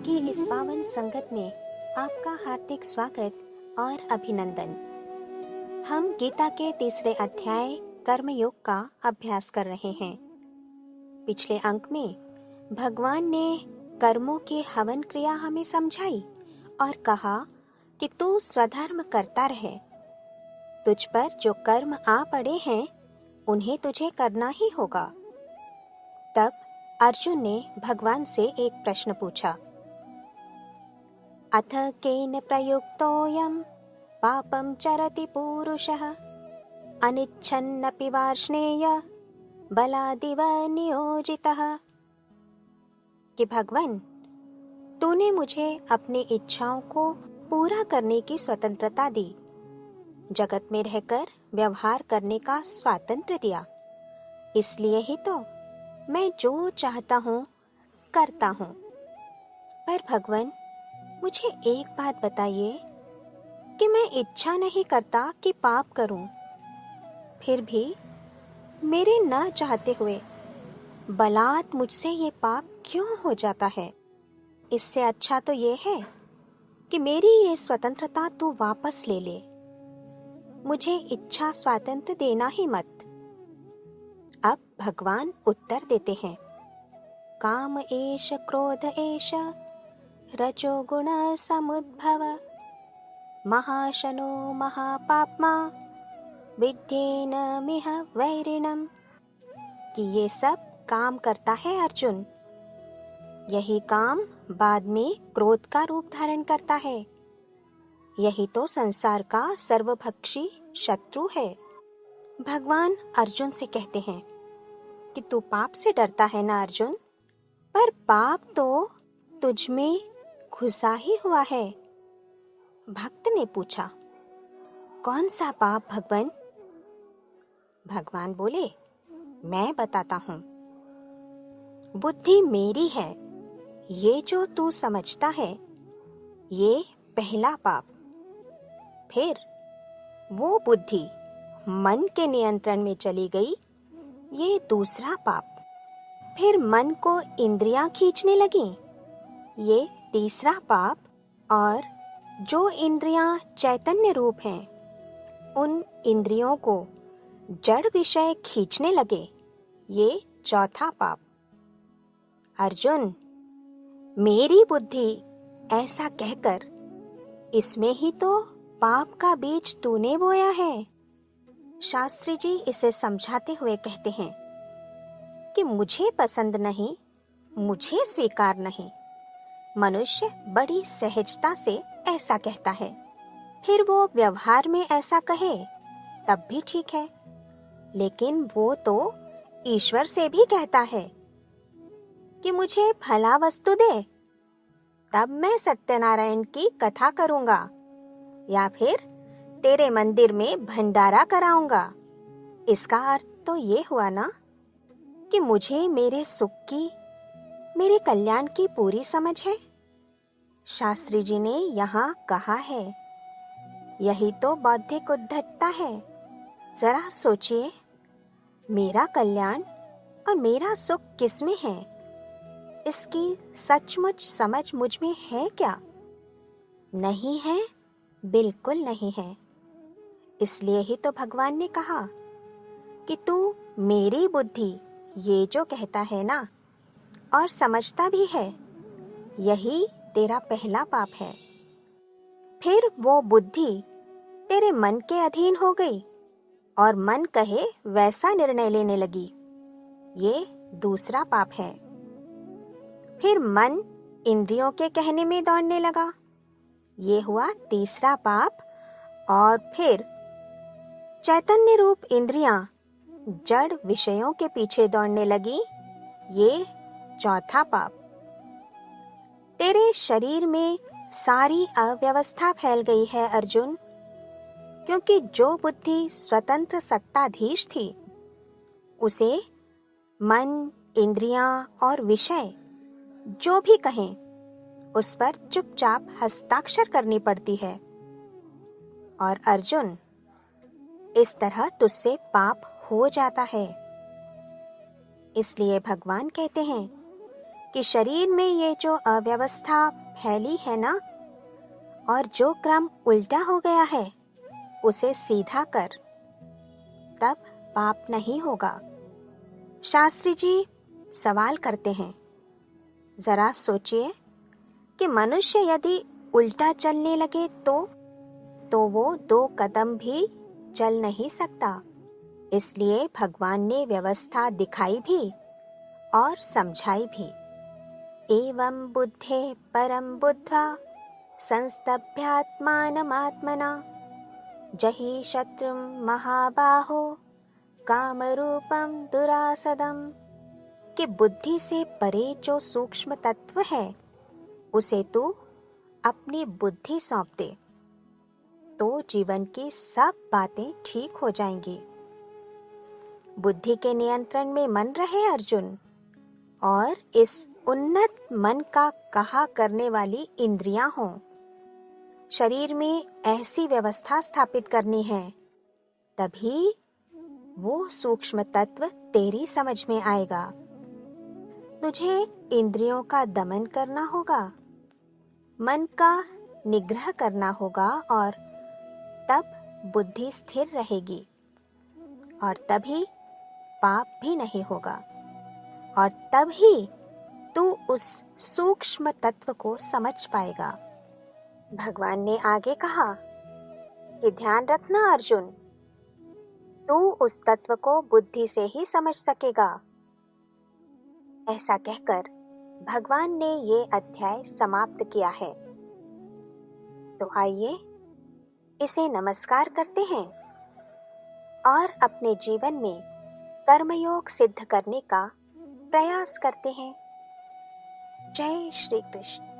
की इस पावन संगत में आपका हार्दिक स्वागत और अभिनंदन। हम गीता के तीसरे अध्याय कर्मयोग का अभ्यास कर रहे हैं। पिछले अंक में भगवान ने कर्मों की हवन क्रिया हमें समझाई और कहा कि तू स्वधर्म करता रहे। तुझ पर जो कर्म आ पड़े हैं उन्हें तुझे करना ही होगा। तब अर्जुन ने भगवान से एक प्रश्न पूछा, अथ केन प्रयुक्तोऽयं पापं चरति पूरुषः अनिच्छन्नपि वार्ष्णेय बलादिव नियोजितः। कि भगवान, तूने मुझे अपनी इच्छाओं को पूरा करने की स्वतंत्रता दी, जगत में रहकर व्यवहार करने का स्वातंत्र्य दिया। इसलिए ही तो मैं जो चाहता हूँ करता हूँ। पर भगवान, मुझे एक बात बताइए कि मैं इच्छा नहीं करता कि पाप करूं, फिर भी मेरे न चाहते हुए बलात् मुझसे ये पाप क्यों हो जाता है? इससे अच्छा तो ये है कि मेरी ये स्वतंत्रता तू वापस ले ले। मुझे इच्छा स्वातंत्र्य देना ही मत। अब भगवान उत्तर देते हैं, काम एष क्रोध एष रजोगुण समुद्भव महाशनो महापाप्मा विद्येनमिह वैरिणम्। कि ये सब काम करता है अर्जुन। यही काम बाद में क्रोध का रूप धारण करता है। यही तो संसार का सर्वभक्षी शत्रु है। भगवान अर्जुन से कहते हैं कि तू पाप से डरता है ना अर्जुन, पर पाप तो तुझ में घुसा ही हुआ है। भक्त ने पूछा, कौन सा पाप भगवान? भगवान बोले, मैं बताता हूँ। बुद्धि मेरी है, ये जो तू समझता है ये पहला पाप। फिर वो बुद्धि मन के नियंत्रण में चली गई, ये दूसरा पाप। फिर मन को इंद्रियां खींचने लगी, ये तीसरा पाप। और जो इंद्रियां चैतन्य रूप हैं, उन इंद्रियों को जड़ विषय खींचने लगे, ये चौथा पाप। अर्जुन, मेरी बुद्धि ऐसा कहकर इसमें ही तो पाप का बीज तूने बोया है। शास्त्री जी इसे समझाते हुए कहते हैं कि मुझे पसंद नहीं, मुझे स्वीकार नहीं। मनुष्य बड़ी सहजता से ऐसा कहता है, फिर वो व्यवहार में ऐसा कहे तब भी ठीक है, लेकिन वो तो ईश्वर से भी कहता है कि मुझे फला वस्तु दे, तब मैं सत्यनारायण की कथा करूंगा या फिर तेरे मंदिर में भंडारा कराऊंगा। इसका अर्थ तो ये हुआ ना कि मुझे मेरे सुख की, मेरे कल्याण की पूरी समझ है। शास्त्री जी ने यहाँ कहा है, यही तो बौद्धिक उद्धटता है। जरा सोचिए, मेरा कल्याण और मेरा सुख किसमें है? इसकी सचमुच समझ मुझ में है क्या? नहीं है, बिल्कुल नहीं है। इसलिए ही तो भगवान ने कहा कि तू मेरी बुद्धि ये जो कहता है ना, और समझता भी है, यही तेरा पहला पाप है। फिर वो बुद्धि तेरे मन के अधीन हो गई और मन कहे वैसा निर्णय लेने लगी, ये दूसरा पाप है। फिर मन इंद्रियों के कहने में दौड़ने लगा, ये हुआ तीसरा पाप। और फिर चैतन्य रूप इंद्रियां जड़ विषयों के पीछे दौड़ने लगी, ये चौथा पाप। तेरे शरीर में सारी अव्यवस्था फैल गई है अर्जुन, क्योंकि जो बुद्धि स्वतंत्र सत्ताधीश थी, उसे मन, इंद्रियां और विषय जो भी कहें उस पर चुपचाप हस्ताक्षर करनी पड़ती है। और अर्जुन, इस तरह तुझसे पाप हो जाता है। इसलिए भगवान कहते हैं कि शरीर में ये जो अव्यवस्था फैली है ना, और जो क्रम उल्टा हो गया है उसे सीधा कर, तब पाप नहीं होगा। शास्त्री जी सवाल करते हैं, जरा सोचिए कि मनुष्य यदि उल्टा चलने लगे तो वो 2 कदम भी चल नहीं सकता। इसलिए भगवान ने व्यवस्था दिखाई भी और समझाई भी। एवं बुद्धे परम बुद्ध्वा संस्तभ्यात्मानमात्मना जहि शत्रुं महाबाहो कामरूपम दुरासदम। कि बुद्धि से परे जो सूक्ष्म तत्व है उसे तू अपनी बुद्धि सौंप दे, तो जीवन की सब बातें ठीक हो जाएंगी। बुद्धि के नियंत्रण में मन रहे अर्जुन, और इस उन्नत मन का कहा करने वाली इंद्रियां हों। शरीर में ऐसी व्यवस्था स्थापित करनी है, तभी वो सूक्ष्म तत्व तेरी समझ में आएगा। तुझे इंद्रियों का दमन करना होगा, मन का निग्रह करना होगा, और तब बुद्धि स्थिर रहेगी, और तभी पाप भी नहीं होगा, और तभी तू उस सूक्ष्म तत्व को समझ पाएगा। भगवान ने आगे कहा कि ध्यान रखना अर्जुन, तू उस तत्व को बुद्धि से ही समझ सकेगा। ऐसा कहकर भगवान ने ये अध्याय समाप्त किया है। तो आइए इसे नमस्कार करते हैं और अपने जीवन में कर्मयोग सिद्ध करने का प्रयास करते हैं। जय श्री कृष्ण।